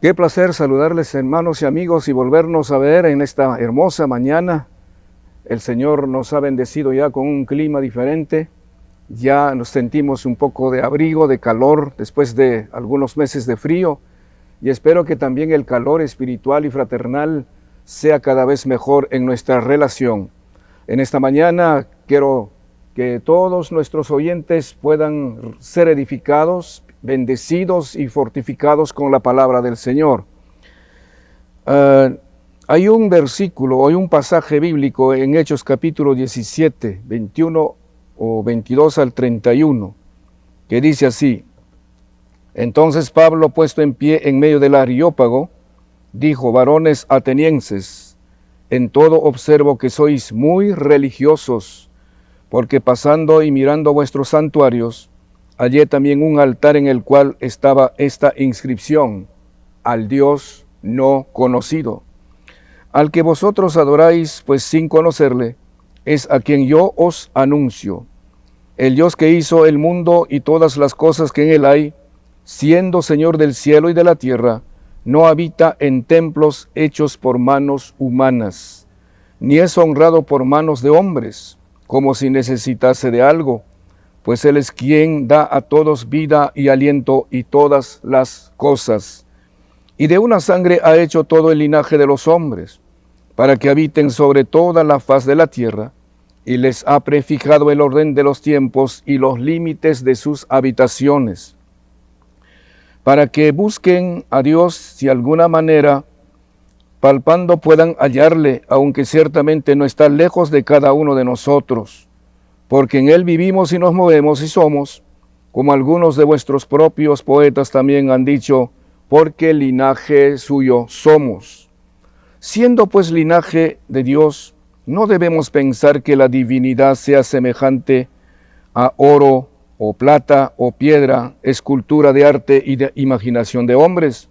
Qué placer saludarles, hermanos y amigos, y volvernos a ver en esta hermosa mañana. El Señor nos ha bendecido ya con un clima diferente. Ya nos sentimos un poco de abrigo, de calor, después de algunos meses de frío. Y espero que también el calor espiritual y fraternal sea cada vez mejor en nuestra relación. En esta mañana quiero que todos nuestros oyentes puedan ser edificados, bendecidos y fortificados con la palabra del Señor. Hay un versículo, hay un pasaje bíblico en Hechos capítulo 17, 21 o 22 al 31, que dice así: Entonces Pablo, puesto en pie en medio del Areópago, dijo: varones atenienses, en todo observo que sois muy religiosos, porque pasando y mirando vuestros santuarios, hallé también un altar en el cual estaba esta inscripción: al Dios no conocido. Al que vosotros adoráis, pues sin conocerle, es a quien yo os anuncio. El Dios que hizo el mundo y todas las cosas que en él hay, siendo Señor del cielo y de la tierra, no habita en templos hechos por manos humanas, ni es honrado por manos de hombres, como si necesitase de algo, pues Él es quien da a todos vida y aliento y todas las cosas. Y de una sangre ha hecho todo el linaje de los hombres, para que habiten sobre toda la faz de la tierra, y les ha prefijado el orden de los tiempos y los límites de sus habitaciones, para que busquen a Dios si alguna manera, palpando, puedan hallarle, aunque ciertamente no está lejos de cada uno de nosotros, porque en Él vivimos y nos movemos y somos, como algunos de vuestros propios poetas también han dicho, porque linaje suyo somos. Siendo pues linaje de Dios, no debemos pensar que la divinidad sea semejante a oro o plata o piedra, escultura de arte y de imaginación de hombres.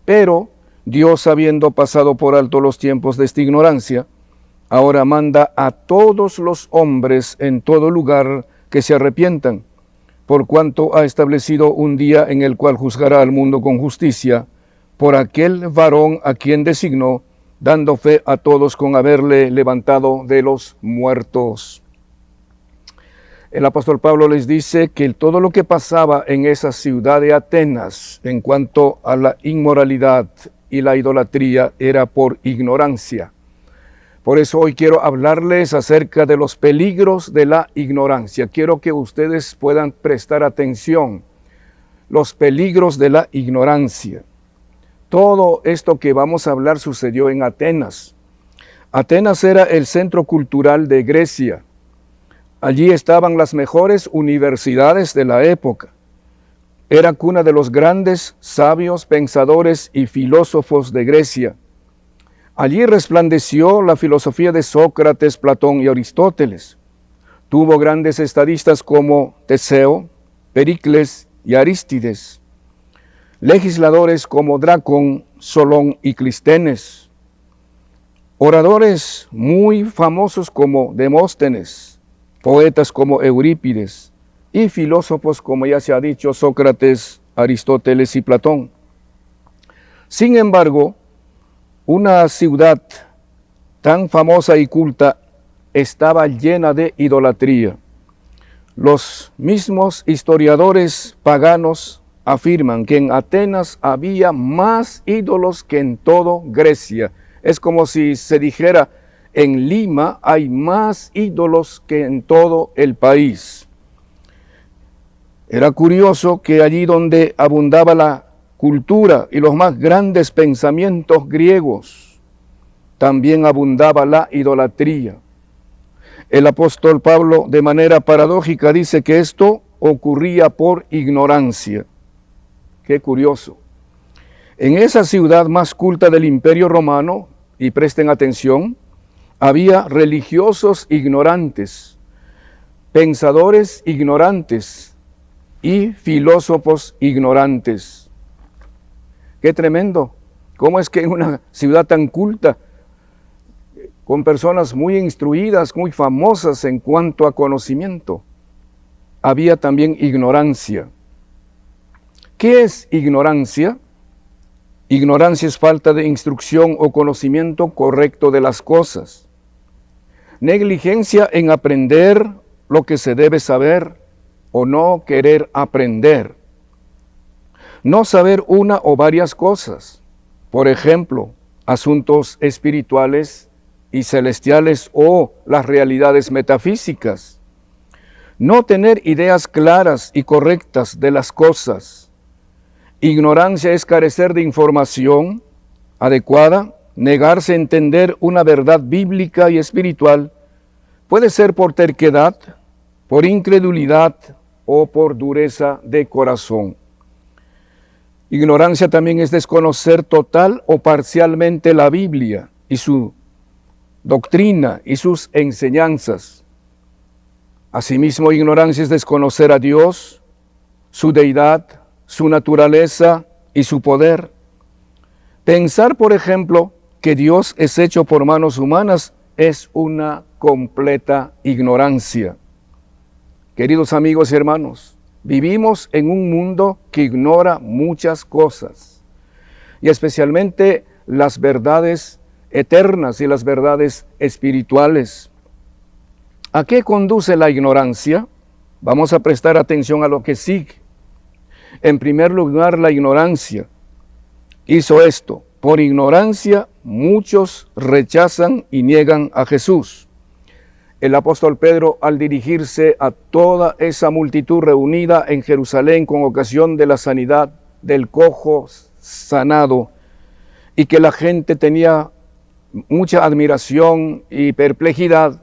Pero Dios, habiendo pasado por alto los tiempos de esta ignorancia, ahora manda a todos los hombres en todo lugar que se arrepientan, por cuanto ha establecido un día en el cual juzgará al mundo con justicia, por aquel varón a quien designó, dando fe a todos con haberle levantado de los muertos. El apóstol Pablo les dice que todo lo que pasaba en esa ciudad de Atenas en cuanto a la inmoralidad y la idolatría era por ignorancia. Por eso hoy quiero hablarles acerca de los peligros de la ignorancia. Quiero que ustedes puedan prestar atención. Los peligros de la ignorancia. Todo esto que vamos a hablar sucedió en Atenas. Atenas era el centro cultural de Grecia. Allí estaban las mejores universidades de la época. Era cuna de los grandes sabios, pensadores y filósofos de Grecia. Allí resplandeció la filosofía de Sócrates, Platón y Aristóteles. Tuvo grandes estadistas como Teseo, Pericles y Arístides. Legisladores como Dracón, Solón y Clístenes. Oradores muy famosos como Demóstenes. Poetas como Eurípides. Y filósofos como ya se ha dicho Sócrates, Aristóteles y Platón. Sin embargo, una ciudad tan famosa y culta estaba llena de idolatría. Los mismos historiadores paganos afirman que en Atenas había más ídolos que en todo Grecia. Es como si se dijera, en Lima hay más ídolos que en todo el país. Era curioso que allí donde abundaba la cultura y los más grandes pensamientos griegos, también abundaba la idolatría. El apóstol Pablo, de manera paradójica, dice que esto ocurría por ignorancia. Qué curioso. En esa ciudad más culta del Imperio Romano, y presten atención, había religiosos ignorantes, pensadores ignorantes y filósofos ignorantes. Qué tremendo. ¿Cómo es que en una ciudad tan culta, con personas muy instruidas, muy famosas en cuanto a conocimiento, había también ignorancia? ¿Qué es ignorancia? Ignorancia es falta de instrucción o conocimiento correcto de las cosas. Negligencia en aprender lo que se debe saber o no querer aprender. No saber una o varias cosas. Por ejemplo, asuntos espirituales y celestiales o las realidades metafísicas. No tener ideas claras y correctas de las cosas. Ignorancia es carecer de información adecuada, negarse a entender una verdad bíblica y espiritual. Puede ser por terquedad, por incredulidad o por dureza de corazón. Ignorancia también es desconocer total o parcialmente la Biblia y su doctrina y sus enseñanzas. Asimismo, ignorancia es desconocer a Dios, su deidad, su naturaleza y su poder. Pensar, por ejemplo, que Dios es hecho por manos humanas es una completa ignorancia. Queridos amigos y hermanos, vivimos en un mundo que ignora muchas cosas, y especialmente las verdades eternas y las verdades espirituales. ¿A qué conduce la ignorancia? Vamos a prestar atención a lo que sigue. En primer lugar, la ignorancia hizo esto. Por ignorancia, muchos rechazan y niegan a Jesús. El apóstol Pedro, al dirigirse a toda esa multitud reunida en Jerusalén con ocasión de la sanidad del cojo sanado, y que la gente tenía mucha admiración y perplejidad,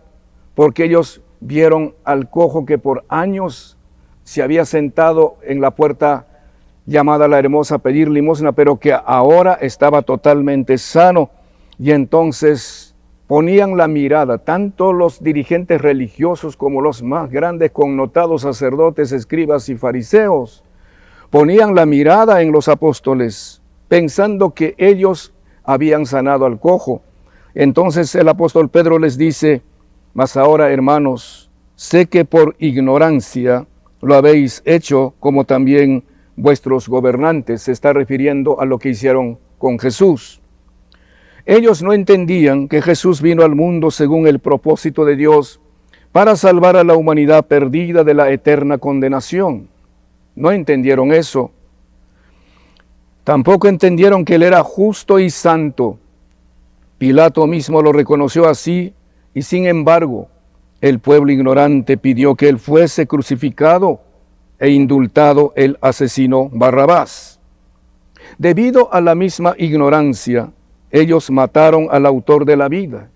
porque ellos vieron al cojo que por años se había sentado en la puerta llamada La Hermosa a pedir limosna, pero que ahora estaba totalmente sano. Y entonces ponían la mirada, tanto los dirigentes religiosos como los más grandes connotados sacerdotes, escribas y fariseos, ponían la mirada en los apóstoles, pensando que ellos habían sanado al cojo. Entonces el apóstol Pedro les dice: mas ahora, hermanos, sé que por ignorancia lo habéis hecho, como también vuestros gobernantes. Se está refiriendo a lo que hicieron con Jesús. Ellos no entendían que Jesús vino al mundo según el propósito de Dios para salvar a la humanidad perdida de la eterna condenación. No entendieron eso. Tampoco entendieron que Él era justo y santo. Pilato mismo lo reconoció así, y sin embargo, el pueblo ignorante pidió que Él fuese crucificado e indultado el asesino Barrabás. Debido a la misma ignorancia, ellos mataron al autor de la vida.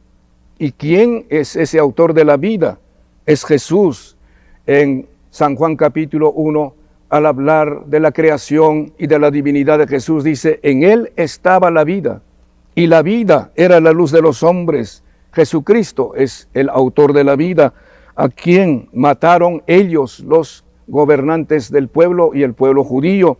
¿Y quién es ese autor de la vida? Es Jesús. En San Juan capítulo 1, al hablar de la creación y de la divinidad de Jesús, dice: en Él estaba la vida, y la vida era la luz de los hombres. Jesucristo es el autor de la vida, a quien mataron ellos, los gobernantes del pueblo y el pueblo judío.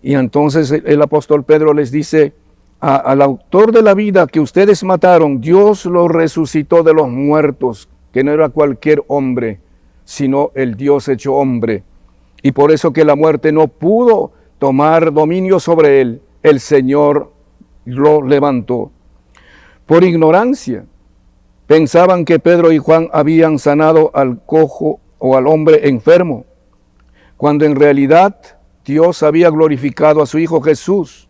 Y entonces el apóstol Pedro les dice: al autor de la vida que ustedes mataron, Dios lo resucitó de los muertos, que no era cualquier hombre, sino el Dios hecho hombre. Y por eso que la muerte no pudo tomar dominio sobre él, el Señor lo levantó. Por ignorancia, pensaban que Pedro y Juan habían sanado al cojo o al hombre enfermo, cuando en realidad Dios había glorificado a su Hijo Jesús,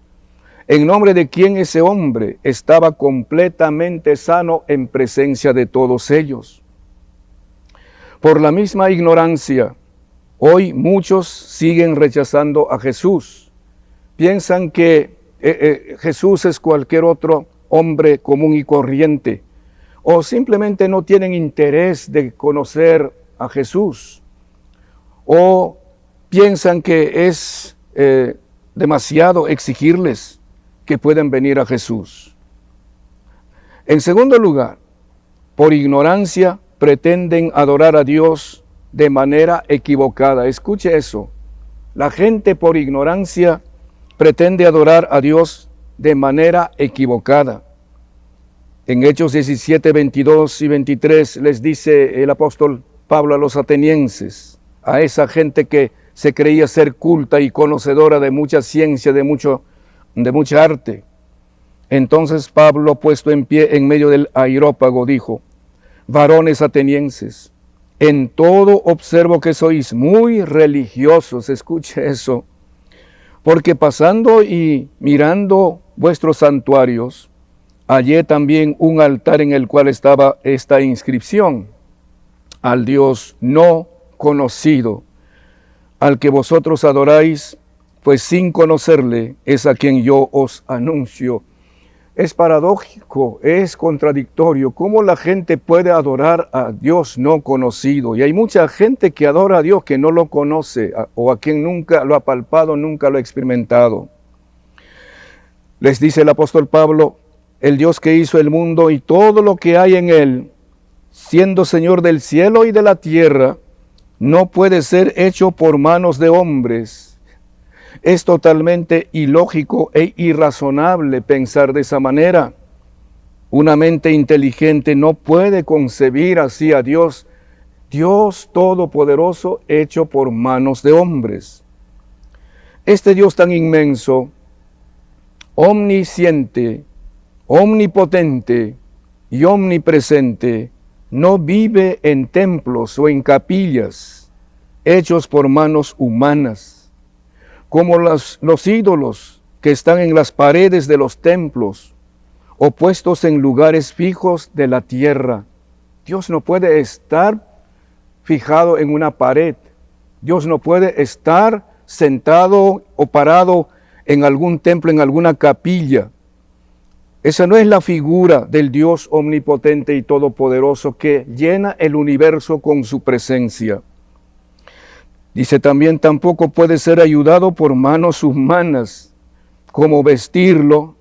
en nombre de quien ese hombre estaba completamente sano en presencia de todos ellos. Por la misma ignorancia, hoy muchos siguen rechazando a Jesús. Piensan que Jesús es cualquier otro hombre común y corriente, o simplemente no tienen interés de conocer a Jesús, o piensan que es demasiado exigirles que pueden venir a Jesús. En segundo lugar, por ignorancia pretenden adorar a Dios de manera equivocada. Escuche eso. La gente por ignorancia pretende adorar a Dios de manera equivocada. En Hechos 17, 22 y 23 les dice el apóstol Pablo a los atenienses, a esa gente que se creía ser culta y conocedora de mucha ciencia, de mucho de mucha arte. Entonces Pablo, puesto en pie en medio del areópago, dijo: varones atenienses, en todo observo que sois muy religiosos. Escuche eso. Porque pasando y mirando vuestros santuarios, hallé también un altar en el cual estaba esta inscripción: al Dios no conocido, al que vosotros adoráis, pues sin conocerle es a quien yo os anuncio. Es paradójico, es contradictorio, cómo la gente puede adorar a Dios no conocido. Y hay mucha gente que adora a Dios que no lo conoce, o a quien nunca lo ha palpado, nunca lo ha experimentado. Les dice el apóstol Pablo: el Dios que hizo el mundo y todo lo que hay en él, siendo Señor del cielo y de la tierra, no puede ser hecho por manos de hombres. Es totalmente ilógico e irrazonable pensar de esa manera. Una mente inteligente no puede concebir así a Dios, Dios todopoderoso, hecho por manos de hombres. Este Dios tan inmenso, omnisciente, omnipotente y omnipresente, no vive en templos o en capillas hechos por manos humanas, como los ídolos que están en las paredes de los templos o puestos en lugares fijos de la tierra. Dios no puede estar fijado en una pared. Dios no puede estar sentado o parado en algún templo, en alguna capilla. Esa no es la figura del Dios omnipotente y todopoderoso que llena el universo con su presencia. Dice también: tampoco puede ser ayudado por manos humanas, como vestirlo,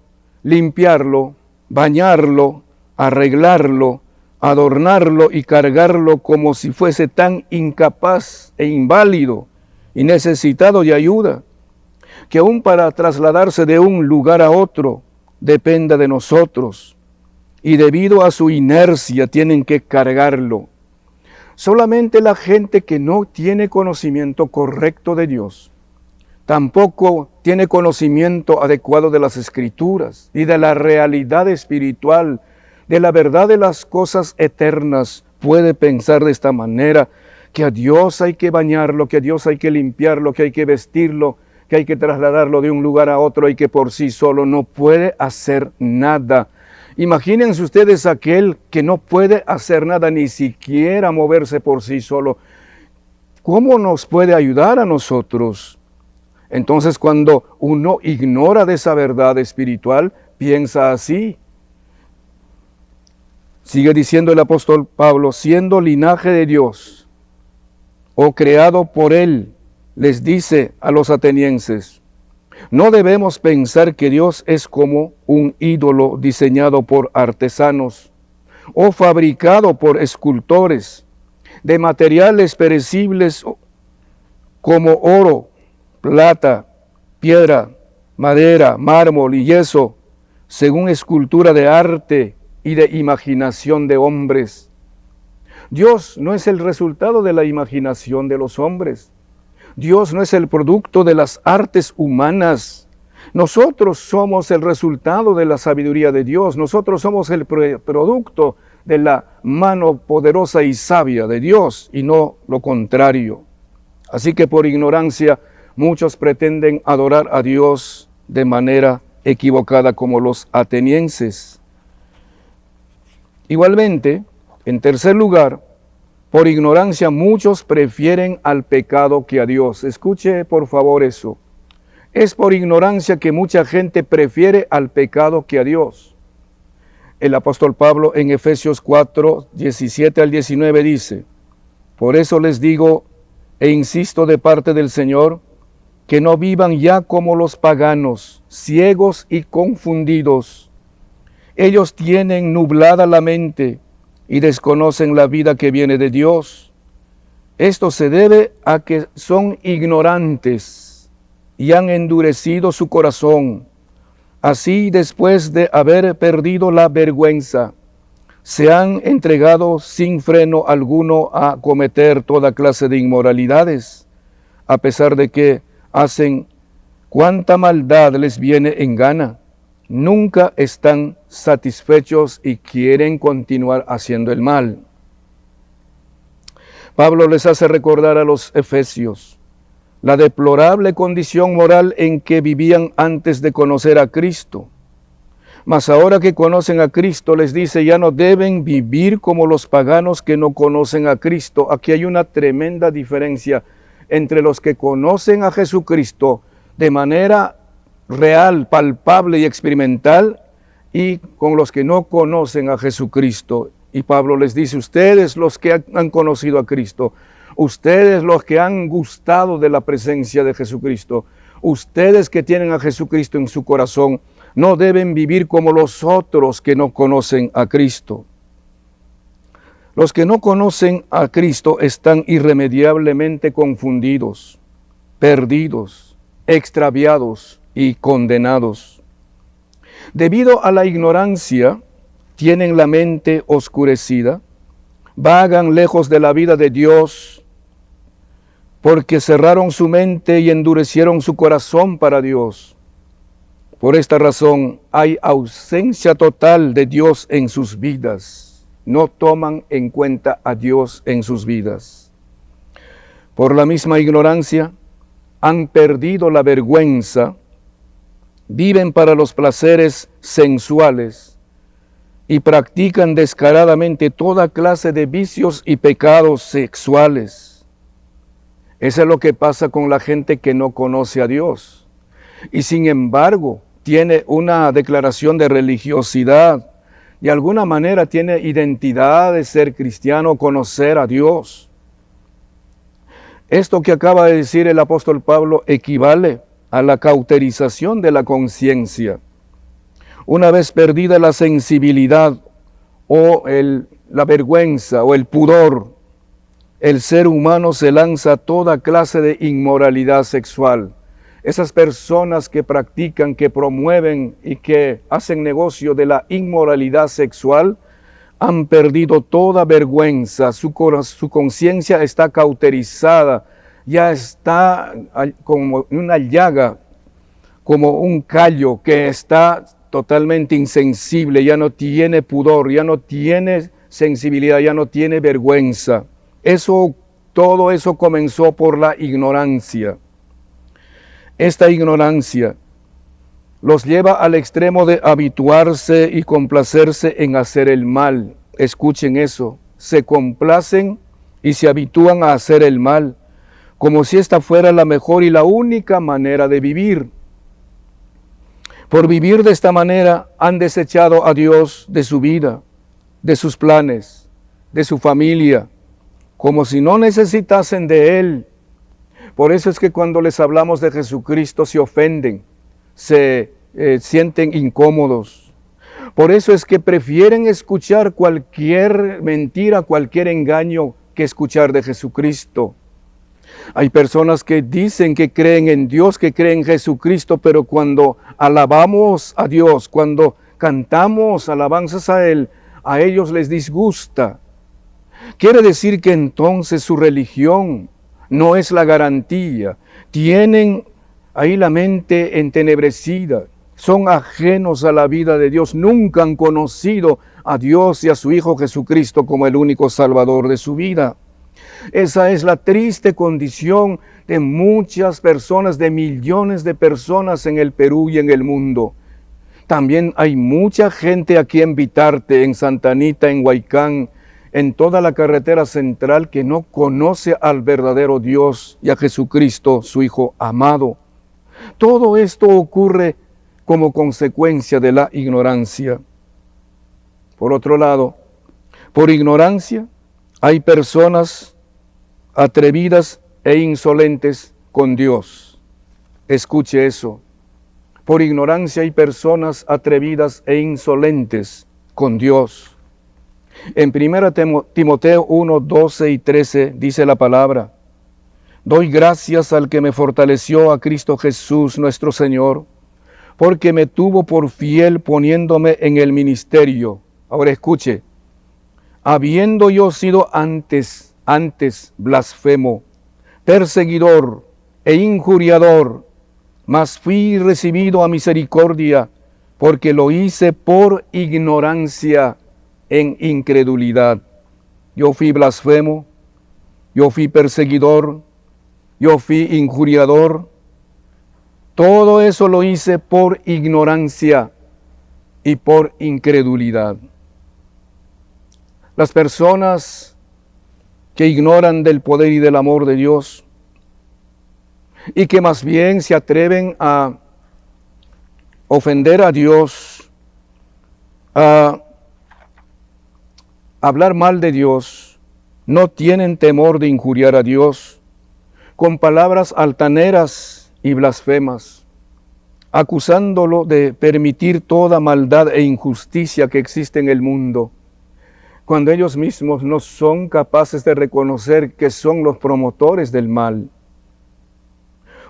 limpiarlo, bañarlo, arreglarlo, adornarlo y cargarlo, como si fuese tan incapaz e inválido y necesitado de ayuda, que aún para trasladarse de un lugar a otro dependa de nosotros, y debido a su inercia tienen que cargarlo. Solamente la gente que no tiene conocimiento correcto de Dios, tampoco tiene conocimiento adecuado de las Escrituras y de la realidad espiritual, de la verdad de las cosas eternas, puede pensar de esta manera: que a Dios hay que bañarlo, que a Dios hay que limpiarlo, que hay que vestirlo, que hay que trasladarlo de un lugar a otro y que por sí solo no puede hacer nada. Imagínense ustedes aquel que no puede hacer nada, ni siquiera moverse por sí solo. ¿Cómo nos puede ayudar a nosotros? Entonces, cuando uno ignora de esa verdad espiritual, piensa así. Sigue diciendo el apóstol Pablo: siendo linaje de Dios, o creado por Él, les dice a los atenienses: no debemos pensar que Dios es como un ídolo diseñado por artesanos o fabricado por escultores de materiales perecibles como oro, plata, piedra, madera, mármol y yeso, según escultura de arte y de imaginación de hombres. Dios no es el resultado de la imaginación de los hombres. Dios no es el producto de las artes humanas. Nosotros somos el resultado de la sabiduría de Dios. Nosotros somos el producto de la mano poderosa y sabia de Dios, y no lo contrario. Así que por ignorancia muchos pretenden adorar a Dios de manera equivocada, como los atenienses. Igualmente, en tercer lugar, por ignorancia muchos prefieren al pecado que a Dios. Escuche por favor eso. Es por ignorancia que mucha gente prefiere al pecado que a Dios. El apóstol Pablo en Efesios 4, 17 al 19 dice: por eso les digo e insisto de parte del Señor, que no vivan ya como los paganos, ciegos y confundidos. Ellos tienen nublada la mente y desconocen la vida que viene de Dios. Esto se debe a que son ignorantes y han endurecido su corazón. Así, después de haber perdido la vergüenza, se han entregado sin freno alguno a cometer toda clase de inmoralidades, a pesar de que hacen cuánta maldad les viene en gana. Nunca están satisfechos y quieren continuar haciendo el mal. Pablo les hace recordar a los efesios la deplorable condición moral en que vivían antes de conocer a Cristo. Mas ahora que conocen a Cristo, les dice, ya no deben vivir como los paganos que no conocen a Cristo. Aquí hay una tremenda diferencia entre los que conocen a Jesucristo de manera real, palpable y experimental, y con los que no conocen a Jesucristo. Y Pablo les dice, ustedes los que han conocido a Cristo, ustedes los que han gustado de la presencia de Jesucristo, ustedes que tienen a Jesucristo en su corazón, no deben vivir como los otros que no conocen a Cristo. Los que no conocen a Cristo están irremediablemente confundidos, perdidos, extraviados y condenados. Debido a la ignorancia, tienen la mente oscurecida, vagan lejos de la vida de Dios, porque cerraron su mente y endurecieron su corazón para Dios. Por esta razón hay ausencia total de Dios en sus vidas. No toman en cuenta a Dios en sus vidas. Por la misma ignorancia, han perdido la vergüenza, viven para los placeres sensuales y practican descaradamente toda clase de vicios y pecados sexuales. Eso es lo que pasa con la gente que no conoce a Dios. Y sin embargo, tiene una declaración de religiosidad, de alguna manera tiene identidad de ser cristiano, conocer a Dios. Esto que acaba de decir el apóstol Pablo equivale a la cauterización de la conciencia. Una vez perdida la sensibilidad o la vergüenza o el pudor, el ser humano se lanza a toda clase de inmoralidad sexual. Esas personas que practican, que promueven y que hacen negocio de la inmoralidad sexual han perdido toda vergüenza, su conciencia está cauterizada, ya está como una llaga, como un callo que está totalmente insensible, ya no tiene pudor, ya no tiene sensibilidad, ya no tiene vergüenza. Todo eso comenzó por la ignorancia. Esta ignorancia los lleva al extremo de habituarse y complacerse en hacer el mal. Escuchen eso, se complacen y se habitúan a hacer el mal, como si esta fuera la mejor y la única manera de vivir. Por vivir de esta manera han desechado a Dios de su vida, de sus planes, de su familia, como si no necesitasen de Él. Por eso es que cuando les hablamos de Jesucristo se ofenden, se sienten incómodos. Por eso es que prefieren escuchar cualquier mentira, cualquier engaño que escuchar de Jesucristo. Hay personas que dicen que creen en Dios, que creen en Jesucristo, pero cuando alabamos a Dios, cuando cantamos alabanzas a Él, a ellos les disgusta. Quiere decir que entonces su religión no es la garantía. Tienen ahí la mente entenebrecida, son ajenos a la vida de Dios, nunca han conocido a Dios y a su Hijo Jesucristo como el único Salvador de su vida. Esa es la triste condición de muchas personas, de millones de personas en el Perú y en el mundo. También hay mucha gente aquí en Vitarte, en Santa Anita, en Huaycán, en toda la carretera central que no conoce al verdadero Dios y a Jesucristo, su Hijo amado. Todo esto ocurre como consecuencia de la ignorancia. Por otro lado, por ignorancia hay personas atrevidas e insolentes con Dios. Escuche eso. Por ignorancia hay personas atrevidas e insolentes con Dios. En 1 Timoteo 1, 12 y 13 dice la palabra: doy gracias al que me fortaleció, a Cristo Jesús nuestro Señor, porque me tuvo por fiel poniéndome en el ministerio. Ahora escuche, habiendo yo sido antes blasfemo, perseguidor e injuriador, mas fui recibido a misericordia, porque lo hice por ignorancia en incredulidad. Yo fui blasfemo, yo fui perseguidor, yo fui injuriador. Todo eso lo hice por ignorancia y por incredulidad. Las personas que ignoran del poder y del amor de Dios y que más bien se atreven a ofender a Dios, a hablar mal de Dios, no tienen temor de injuriar a Dios con palabras altaneras y blasfemas, acusándolo de permitir toda maldad e injusticia que existe en el mundo, cuando ellos mismos no son capaces de reconocer que son los promotores del mal.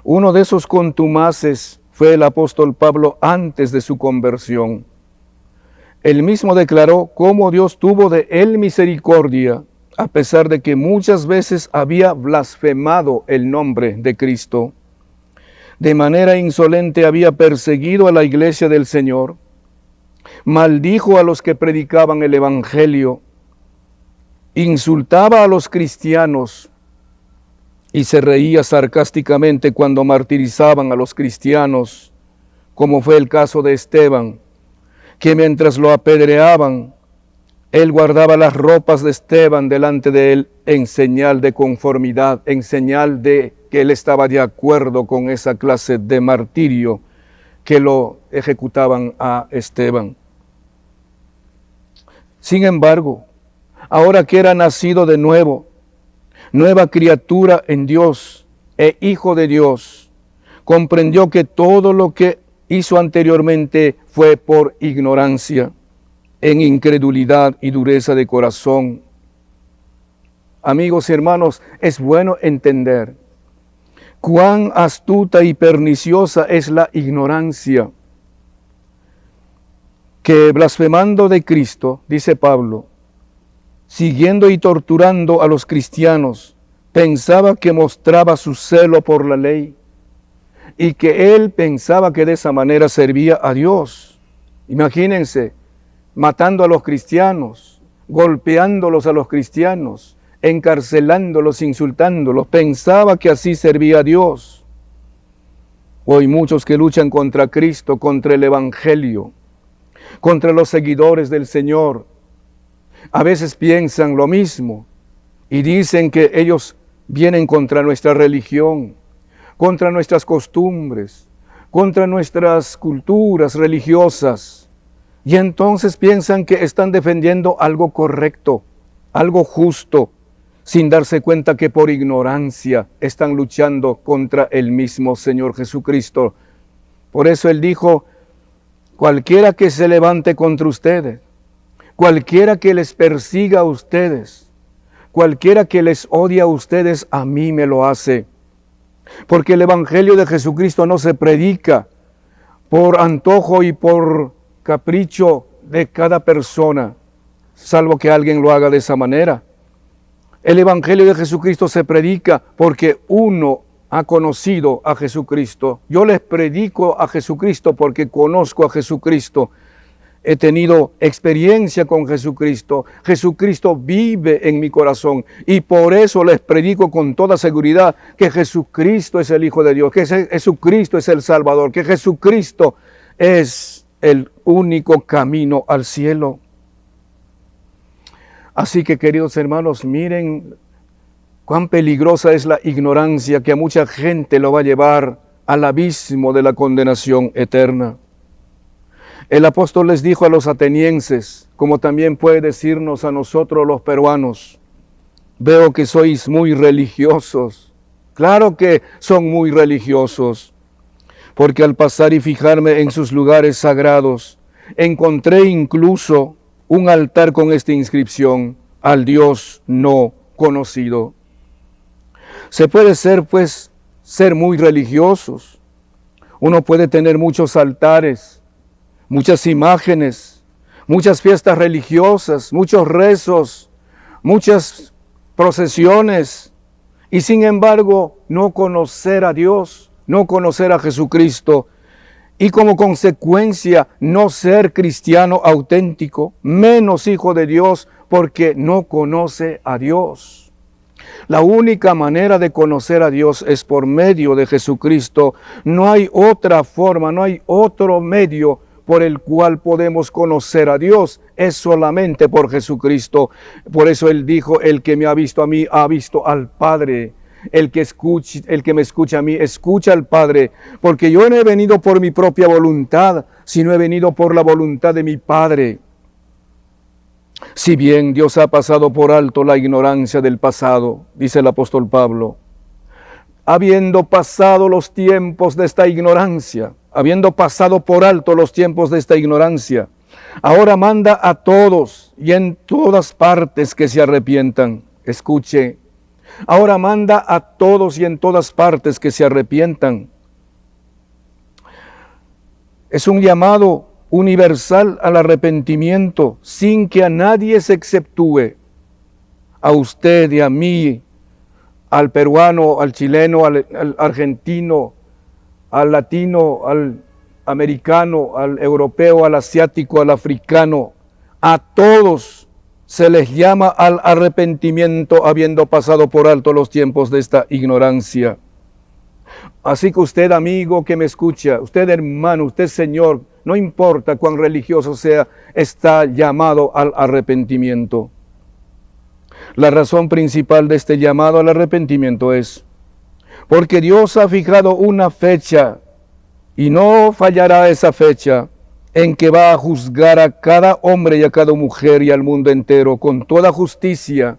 Uno de esos contumaces fue el apóstol Pablo antes de su conversión. Él mismo declaró cómo Dios tuvo de él misericordia, a pesar de que muchas veces había blasfemado el nombre de Cristo. De manera insolente había perseguido a la iglesia del Señor, maldijo a los que predicaban el Evangelio, insultaba a los cristianos y se reía sarcásticamente cuando martirizaban a los cristianos, como fue el caso de Esteban, que mientras lo apedreaban, él guardaba las ropas de Esteban delante de él en señal de conformidad, en señal de que él estaba de acuerdo con esa clase de martirio que lo ejecutaban a Esteban. Sin embargo, ahora que era nacido de nuevo, nueva criatura en Dios e hijo de Dios, comprendió que todo lo que hizo anteriormente fue por ignorancia, en incredulidad y dureza de corazón. Amigos y hermanos, es bueno entender cuán astuta y perniciosa es la ignorancia, que blasfemando de Cristo, dice Pablo, siguiendo y torturando a los cristianos, pensaba que mostraba su celo por la ley y que él pensaba que de esa manera servía a Dios. Imagínense, matando a los cristianos, golpeándolos a los cristianos, encarcelándolos, insultándolos, pensaba que así servía a Dios. Hoy muchos que luchan contra Cristo, contra el Evangelio, contra los seguidores del Señor, a veces piensan lo mismo y dicen que ellos vienen contra nuestra religión, contra nuestras costumbres, contra nuestras culturas religiosas. Y entonces piensan que están defendiendo algo correcto, algo justo, sin darse cuenta que por ignorancia están luchando contra el mismo Señor Jesucristo. Por eso Él dijo, cualquiera que se levante contra ustedes, cualquiera que les persiga a ustedes, cualquiera que les odie a ustedes, a mí me lo hace. Porque el Evangelio de Jesucristo no se predica por antojo y por capricho de cada persona, salvo que alguien lo haga de esa manera. El Evangelio de Jesucristo se predica porque uno ha conocido a Jesucristo. Yo les predico a Jesucristo porque conozco a Jesucristo. He tenido experiencia con Jesucristo. Jesucristo vive en mi corazón y por eso les predico con toda seguridad que Jesucristo es el Hijo de Dios, que Jesucristo es el Salvador, que Jesucristo es el único camino al cielo. Así que, queridos hermanos, miren cuán peligrosa es la ignorancia que a mucha gente lo va a llevar al abismo de la condenación eterna. El apóstol les dijo a los atenienses, como también puede decirnos a nosotros los peruanos, veo que sois muy religiosos. Claro que son muy religiosos, porque al pasar y fijarme en sus lugares sagrados, encontré incluso un altar con esta inscripción, al Dios no conocido. Se puede ser muy religiosos. Uno puede tener muchos altares, muchas imágenes, muchas fiestas religiosas, muchos rezos, muchas procesiones, y sin embargo no conocer a Dios, no conocer a Jesucristo y como consecuencia no ser cristiano auténtico, menos hijo de Dios porque no conoce a Dios. La única manera de conocer a Dios es por medio de Jesucristo. No hay otra forma, no hay otro medio por el cual podemos conocer a Dios, es solamente por Jesucristo. Por eso Él dijo, el que me ha visto a mí, ha visto al Padre. El que me escucha a mí, escucha al Padre, porque yo no he venido por mi propia voluntad, sino he venido por la voluntad de mi Padre. Si bien Dios ha pasado por alto la ignorancia del pasado, dice el apóstol Pablo, habiendo pasado los tiempos de esta ignorancia, habiendo pasado por alto los tiempos de esta ignorancia, ahora manda a todos y en todas partes que se arrepientan. Escuche, ahora manda a todos y en todas partes que se arrepientan. Es un llamado universal al arrepentimiento, sin que a nadie se exceptúe. A usted y a mí, al peruano, al chileno, al argentino, al latino, al americano, al europeo, al asiático, al africano, a todos se les llama al arrepentimiento habiendo pasado por alto los tiempos de esta ignorancia. Así que usted, amigo que me escucha, usted, hermano, usted, señor, no importa cuán religioso sea, está llamado al arrepentimiento. La razón principal de este llamado al arrepentimiento es porque Dios ha fijado una fecha y no fallará esa fecha en que va a juzgar a cada hombre y a cada mujer y al mundo entero con toda justicia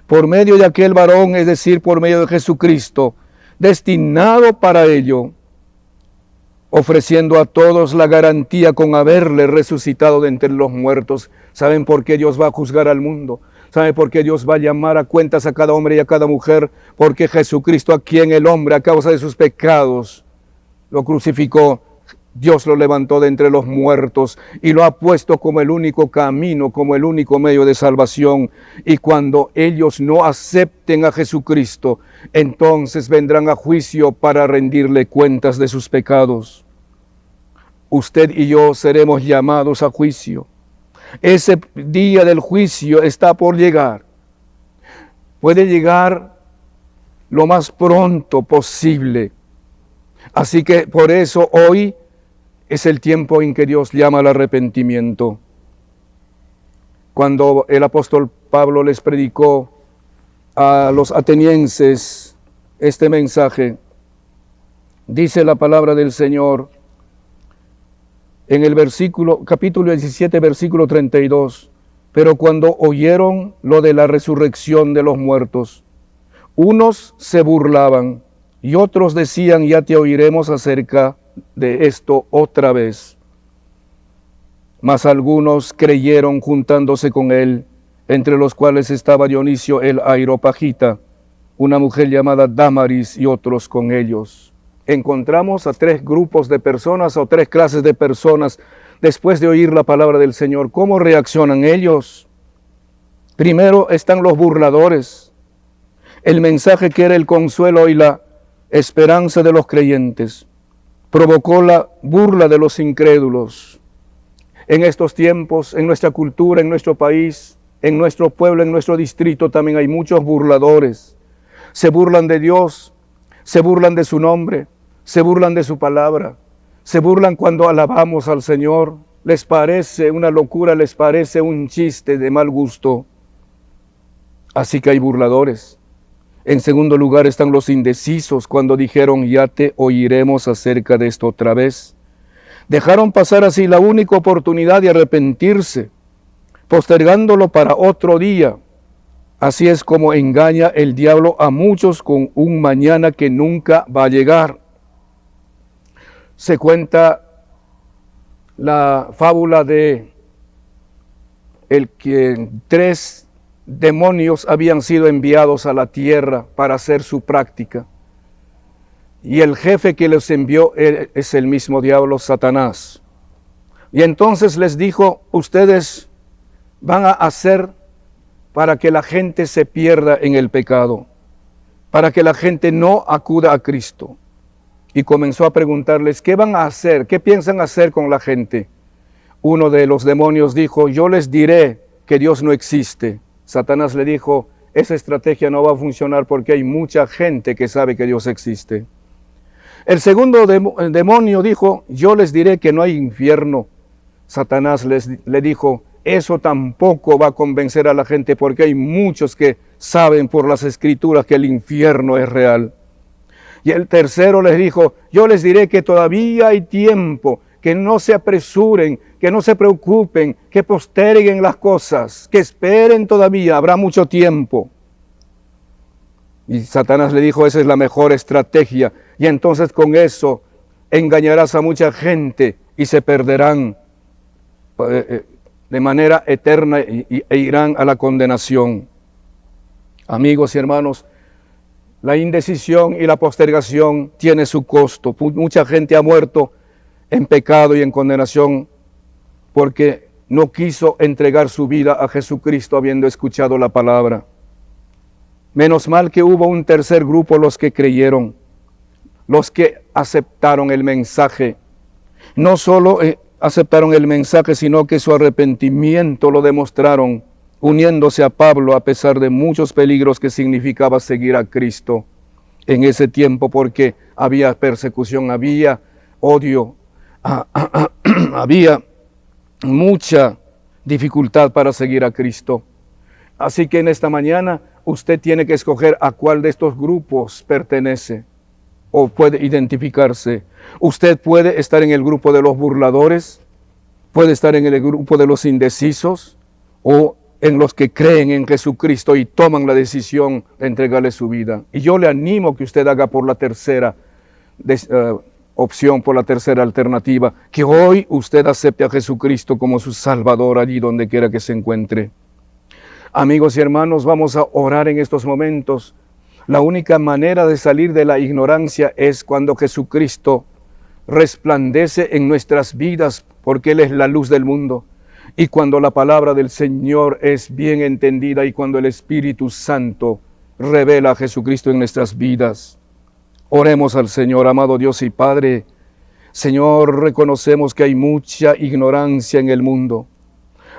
por medio de aquel varón, es decir, por medio de Jesucristo, destinado para ello, ofreciendo a todos la garantía con haberle resucitado de entre los muertos. ¿Saben por qué Dios va a juzgar al mundo? ¿Saben por qué Dios va a llamar a cuentas a cada hombre y a cada mujer? Porque Jesucristo, a quien el hombre a causa de sus pecados lo crucificó, Dios lo levantó de entre los muertos y lo ha puesto como el único camino, como el único medio de salvación. Y cuando ellos no acepten a Jesucristo, entonces vendrán a juicio para rendirle cuentas de sus pecados. Usted y yo seremos llamados a juicio. Ese día del juicio está por llegar. Puede llegar lo más pronto posible. Así que por eso hoy es el tiempo en que Dios llama al arrepentimiento. Cuando el apóstol Pablo les predicó a los atenienses este mensaje, dice la palabra del Señor en el capítulo 17, versículo 32, pero cuando oyeron lo de la resurrección de los muertos, unos se burlaban y otros decían, ya te oiremos acerca de esto otra vez. Mas algunos creyeron juntándose con él, entre los cuales estaba Dionisio el Areópagita, una mujer llamada Dámaris y otros con ellos. Encontramos a tres grupos de personas o tres clases de personas después de oír la palabra del Señor. ¿Cómo reaccionan ellos? Primero están los burladores. El mensaje que era el consuelo y la esperanza de los creyentes provocó la burla de los incrédulos. En estos tiempos, en nuestra cultura, en nuestro país, en nuestro pueblo, en nuestro distrito, también hay muchos burladores. Se burlan de Dios, se burlan de su nombre, se burlan de su palabra, se burlan cuando alabamos al Señor. Les parece una locura, les parece un chiste de mal gusto. Así que hay burladores. En segundo lugar están los indecisos cuando dijeron, ya te oiremos acerca de esto otra vez. Dejaron pasar así la única oportunidad de arrepentirse, postergándolo para otro día. Así es como engaña el diablo a muchos con un mañana que nunca va a llegar. Se cuenta la fábula de el que tres demonios habían sido enviados a la tierra para hacer su práctica. Y el jefe que los envió es el mismo diablo, Satanás. Y entonces les dijo, ustedes van a hacer para que la gente se pierda en el pecado, para que la gente no acuda a Cristo. y comenzó a preguntarles, ¿qué van a hacer? ¿Qué piensan hacer con la gente? Uno de los demonios dijo, yo les diré que Dios no existe. Satanás le dijo, esa estrategia no va a funcionar porque hay mucha gente que sabe que Dios existe. El segundo demonio dijo, yo les diré que no hay infierno. Satanás le dijo, eso tampoco va a convencer a la gente porque hay muchos que saben por las escrituras que el infierno es real. Y el tercero les dijo, yo les diré que todavía hay tiempo, que no se apresuren, que no se preocupen, que posterguen las cosas, que esperen todavía, habrá mucho tiempo. Y Satanás le dijo, esa es la mejor estrategia. Y entonces con eso engañarás a mucha gente y se perderán de manera eterna e irán a la condenación. Amigos y hermanos, la indecisión y la postergación tiene su costo. Mucha gente ha muerto en pecado y en condenación porque no quiso entregar su vida a Jesucristo habiendo escuchado la palabra. Menos mal que hubo un tercer grupo, los que creyeron, los que aceptaron el mensaje. No solo aceptaron el mensaje, sino que su arrepentimiento lo demostraron, uniéndose a Pablo a pesar de muchos peligros que significaba seguir a Cristo en ese tiempo, porque había persecución, había odio, había mucha dificultad para seguir a Cristo. Así que en esta mañana usted tiene que escoger a cuál de estos grupos pertenece o puede identificarse. Usted puede estar en el grupo de los burladores, puede estar en el grupo de los indecisos o en los que creen en Jesucristo y toman la decisión de entregarle su vida. Y yo le animo que usted haga por la tercera opción, por la tercera alternativa, que hoy usted acepte a Jesucristo como su Salvador allí donde quiera que se encuentre. Amigos y hermanos, vamos a orar en estos momentos. La única manera de salir de la ignorancia es cuando Jesucristo resplandece en nuestras vidas, porque Él es la luz del mundo. Y cuando la palabra del Señor es bien entendida y cuando el Espíritu Santo revela a Jesucristo en nuestras vidas. Oremos al Señor, amado Dios y Padre. Señor, reconocemos que hay mucha ignorancia en el mundo.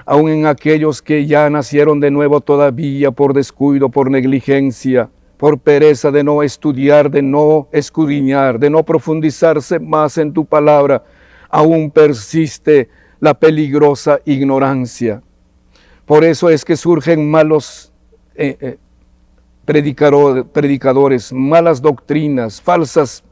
Aún en aquellos que ya nacieron de nuevo todavía por descuido, por negligencia, por pereza de no estudiar, de no escudriñar, de no profundizarse más en tu palabra, aún persiste la peligrosa ignorancia. Por eso es que surgen malos predicadores, malas doctrinas, falsas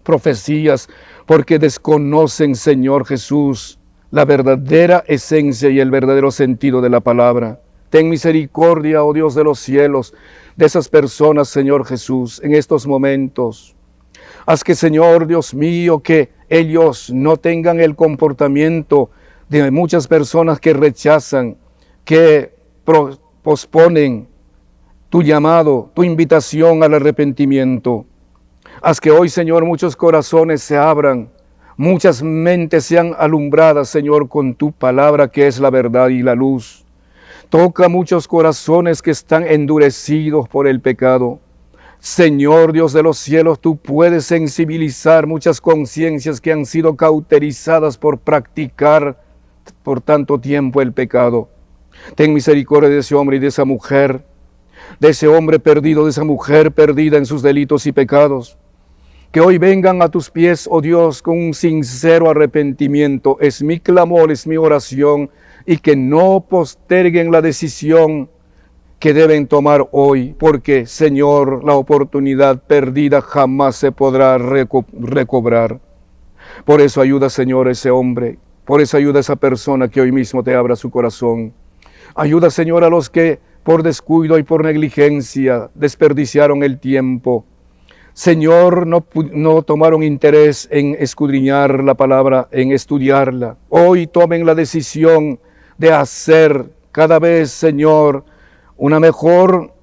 profecías, porque desconocen, Señor Jesús, la verdadera esencia y el verdadero sentido de la palabra. Ten misericordia, oh Dios de los cielos, de esas personas, Señor Jesús, en estos momentos. Haz que, Señor Dios mío, que ellos no tengan el comportamiento de muchas personas que rechazan, que posponen tu llamado, tu invitación al arrepentimiento. Haz que hoy, Señor, muchos corazones se abran, muchas mentes sean alumbradas, Señor, con tu palabra que es la verdad y la luz. Toca muchos corazones que están endurecidos por el pecado. Señor Dios de los cielos, tú puedes sensibilizar muchas conciencias que han sido cauterizadas por practicar por tanto tiempo el pecado. Ten misericordia de ese hombre y de esa mujer, de ese hombre perdido, de esa mujer perdida en sus delitos y pecados. Que hoy vengan a tus pies, oh Dios, con un sincero arrepentimiento. Es mi clamor, es mi oración, y que no posterguen la decisión que deben tomar hoy, porque, Señor, la oportunidad perdida jamás se podrá recobrar. Por eso ayuda, Señor, a ese hombre, por eso ayuda a esa persona que hoy mismo te abra su corazón. Ayuda, Señor, a los que por descuido y por negligencia desperdiciaron el tiempo. Señor, no tomaron interés en escudriñar la palabra, en estudiarla. Hoy tomen la decisión de hacer cada vez, Señor, una mejor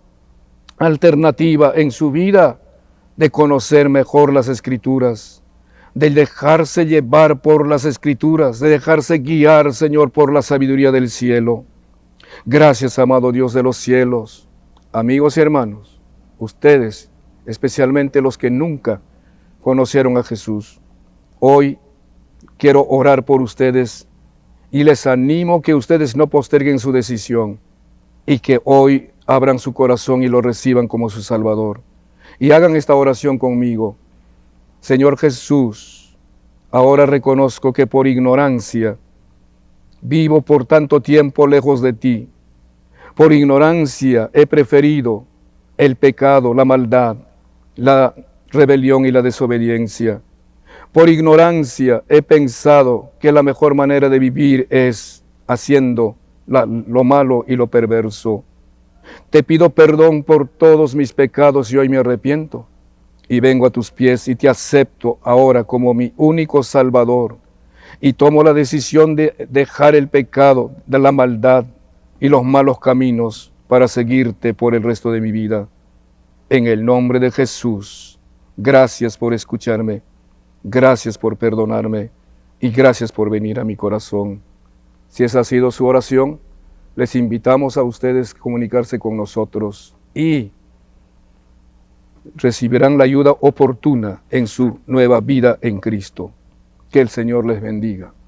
alternativa en su vida, de conocer mejor las Escrituras, de dejarse llevar por las Escrituras, de dejarse guiar, Señor, por la sabiduría del cielo. Gracias, amado Dios de los cielos. Amigos y hermanos, ustedes, especialmente los que nunca conocieron a Jesús. Hoy quiero orar por ustedes y les animo que ustedes no posterguen su decisión y que hoy abran su corazón y lo reciban como su Salvador. Y hagan esta oración conmigo. Señor Jesús, ahora reconozco que por ignorancia vivo por tanto tiempo lejos de ti. Por ignorancia he preferido el pecado, la maldad, la rebelión y la desobediencia. Por ignorancia he pensado que la mejor manera de vivir es haciendo lo malo y lo perverso. Te pido perdón por todos mis pecados y hoy me arrepiento. Y vengo a tus pies y te acepto ahora como mi único Salvador. Y tomo la decisión de dejar el pecado, de la maldad y los malos caminos para seguirte por el resto de mi vida. En el nombre de Jesús, gracias por escucharme, gracias por perdonarme y gracias por venir a mi corazón. Si esa ha sido su oración, les invitamos a ustedes a comunicarse con nosotros y recibirán la ayuda oportuna en su nueva vida en Cristo. Que el Señor les bendiga.